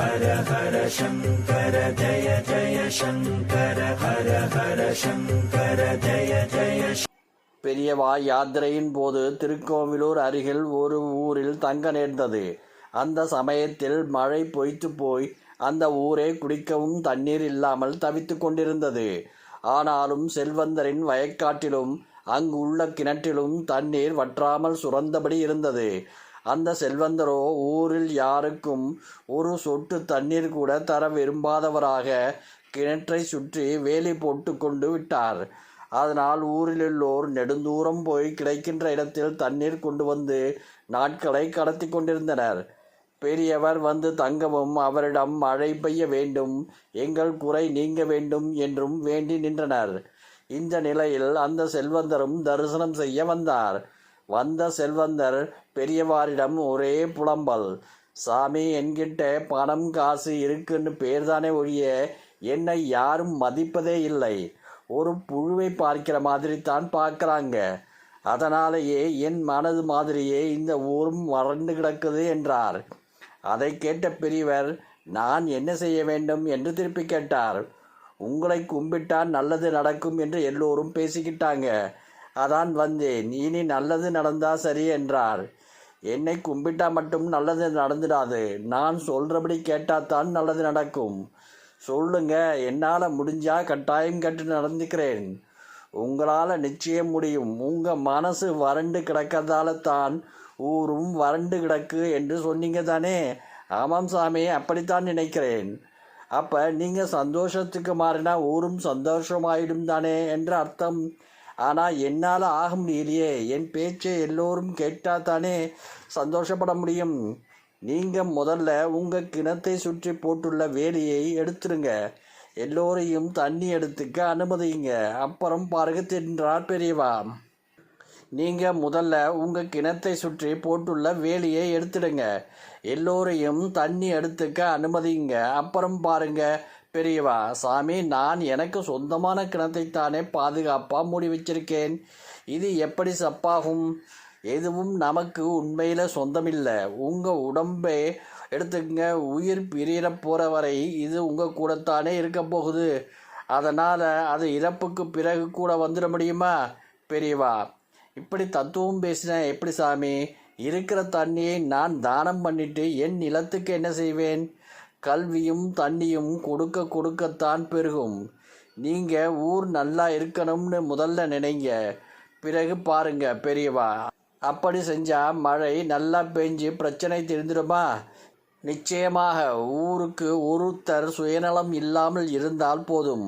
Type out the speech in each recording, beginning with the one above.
ஹர ஹர சங்கர ஜய ஜய சங்கர ஹர ஹர சங்கர ஜய ஜய. பெரியவா யாத்திரையின் போது திருக்கோவிலூர் அருகில் ஒரு ஊரில் தங்க நேர்ந்தது. அந்த சமயத்தில் மழை பொய்த்து போய் அந்த ஊரே குடிக்கவும் தண்ணீர் இல்லாமல் தவித்து கொண்டிருந்தது. ஆனாலும் செல்வந்தரின் வயக்காட்டிலும் அங்கு உள்ள கிணற்றிலும் தண்ணீர் வற்றாமல் சுரந்தபடி இருந்தது. அந்த செல்வந்தரோ ஊரில் யாருக்கும் ஒரு சொட்டு தண்ணீர் கூட தர விரும்பாதவராக கிணற்றை சுற்றி வேலி போட்டு கொண்டு விட்டார். அதனால் ஊரிலுள்ளோர் நெடுந்தூரம் போய் கிடைக்கின்ற இடத்தில் தண்ணீர் கொண்டு வந்து நாட்களை கடத்தி கொண்டிருந்தனர். பெரியவர் வந்து தங்கவும் அவரிடம் மழை பெய்ய வேண்டும், எங்கள் குறை நீங்க வேண்டும் என்றும் வேண்டி நின்றனர். இந்த நிலையில் அந்த செல்வந்தரும் தரிசனம் செய்ய வந்தார். வந்த செல்வந்தர் பெரியவாரிடம் ஒரே புலம்பல். சாமி, என்கிட்ட பணம் காசு இருக்குன்னு பேர்தானே ஒழிய என்னை யாரும் மதிப்பதே இல்லை. ஒரு புழுவை பார்க்கிற மாதிரி தான் பார்க்குறாங்க. அதனாலேயே என் மனது மாதிரியே இந்த ஊரும் வறண்டு கிடக்குது என்றார். அதை கேட்ட பெரியவர், நான் என்ன செய்ய வேண்டும் என்று திருப்பி கேட்டார். உங்களை கும்பிட்டால் நல்லது நடக்கும் என்று எல்லோரும் பேசிக்கிட்டாங்க. அதான் வந்தேன். இனி நல்லது நடந்தா சரி என்றார். என்னை கும்பிட்டா மட்டும் நல்லது நடந்துடாது. நான் சொல்றபடி கேட்டாதான் நல்லது நடக்கும். சொல்லுங்க, என்னால் முடிஞ்சா கட்டாயம் கேட்டு நடந்துக்கிறேன். உங்களால் நிச்சயம் முடியும். உங்கள் மனசு வறண்டு கிடக்கிறதால தான் ஊரும் வறண்டு கிடக்கு என்று சொன்னீங்க தானே? ஆமாம் சாமி, அப்படித்தான் நினைக்கிறேன். அப்போ நீங்கள் சந்தோஷத்துக்கு மாறினா ஊரும் சந்தோஷமாயிடும் தானே என்று அர்த்தம். ஆனால் என்னால் ஆக முடியலையே. என் பேச்சை எல்லோரும் கேட்டால் தானே சந்தோஷப்பட முடியும். நீங்கள் முதல்ல உங்கள் கிணத்தை சுற்றி போட்டுள்ள வேலியை எடுத்துருங்க. எல்லோரையும் தண்ணி எடுத்துக்க அனுமதிங்க. அப்புறம் பாருங்க என்றார் பெரியவா. நீங்கள் முதல்ல உங்கள் கிணத்தை சுற்றி போட்டுள்ள வேலியை எடுத்துடுங்க. எல்லோரையும் தண்ணி எடுத்துக்க அனுமதிங்க. அப்புறம் பாருங்க பெரியவா. சாமி, நான் எனக்கு சொந்தமான கிணத்தைத்தானே பாதுகாப்பாக மூடி வச்சிருக்கேன். இது எப்படி சப்பாகும்? எதுவும் நமக்கு உண்மையில் சொந்தமில்லை. உங்கள் உடம்பை எடுத்துக்கங்க. உயிர் பிரியிற போகிற வரை இது உங்கள் கூடத்தானே இருக்க போகுது. அதனால் அது இறப்புக்கு பிறகு கூட வந்துட முடியுமா? பெரியவா, இப்படி தத்துவம் பேசினா எப்படி சாமி? இருக்கிற தண்ணியை நான் தானம் பண்ணிட்டு என் நிலத்துக்கு என்ன செய்வேன்? கல்வியும் தண்ணியும் கொடுக்க கொடுக்கத்தான் பெருகும். நீங்கள் ஊர் நல்லா இருக்கணும்னு முதல்ல நினைங்க. பிறகு பாருங்க பெரியவா. அப்படி செஞ்சால் மழை நல்லா பெஞ்சு பிரச்சனை தெரிந்துடுமா? நிச்சயமாக. ஊருக்கு ஒருத்தர் சுயநலம் இல்லாமல் இருந்தால் போதும்.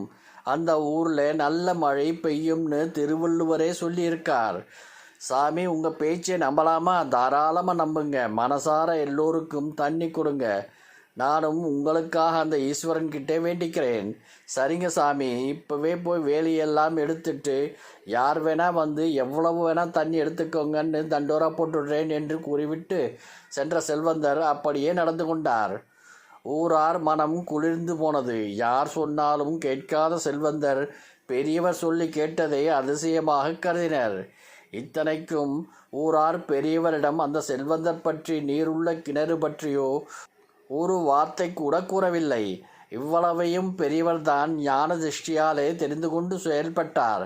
அந்த ஊரில் நல்ல மழை பெய்யும்னு திருவள்ளுவரே சொல்லியிருக்கார். சாமி, உங்கள் பேச்சை நம்பலாமா? தாராளமாக நம்புங்க. மனசார எல்லோருக்கும் தண்ணி கொடுங்க. நானும் உங்களுக்காக அந்த ஈஸ்வரன்கிட்டே வேண்டிக்கிறேன். சரிங்க சாமி, இப்போவே போய் வேலையெல்லாம் எடுத்துட்டு யார் வேணால் வந்து எவ்வளவு வேணால் தண்ணி எடுத்துக்கோங்கன்னு தண்டோரா போட்டுடுறேன் என்று கூறிவிட்டு சென்ற செல்வந்தர் அப்படியே நடந்து கொண்டார். ஊரார் மனம் குளிர்ந்து போனது. யார் சொன்னாலும் கேட்காத செல்வந்தர் பெரியவர் சொல்லி கேட்டதை அதிசயமாக கருதினர். இத்தனைக்கும் ஊரார் பெரியவரிடம் அந்த செல்வந்தர் பற்றி, நீருள்ள கிணறு பற்றியோ ஒரு வார்த்தை கூட கூறவில்லை. இவ்வளவையும் பெரியவர்தான் ஞான திருஷ்டியாலே தெரிந்து கொண்டு செயல்பட்டார்.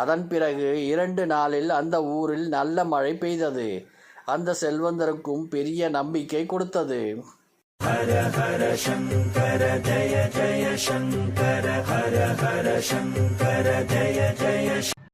அதன் பிறகு 2 நாளில் அந்த ஊரில் நல்ல மழை பெய்தது. அந்த செல்வந்தருக்கும் பெரிய நம்பிக்கை கொடுத்தது. ஹர ஹர சங்கர ஜய ஜய சங்கர ஹர ஹர சங்கர ஜய ஜய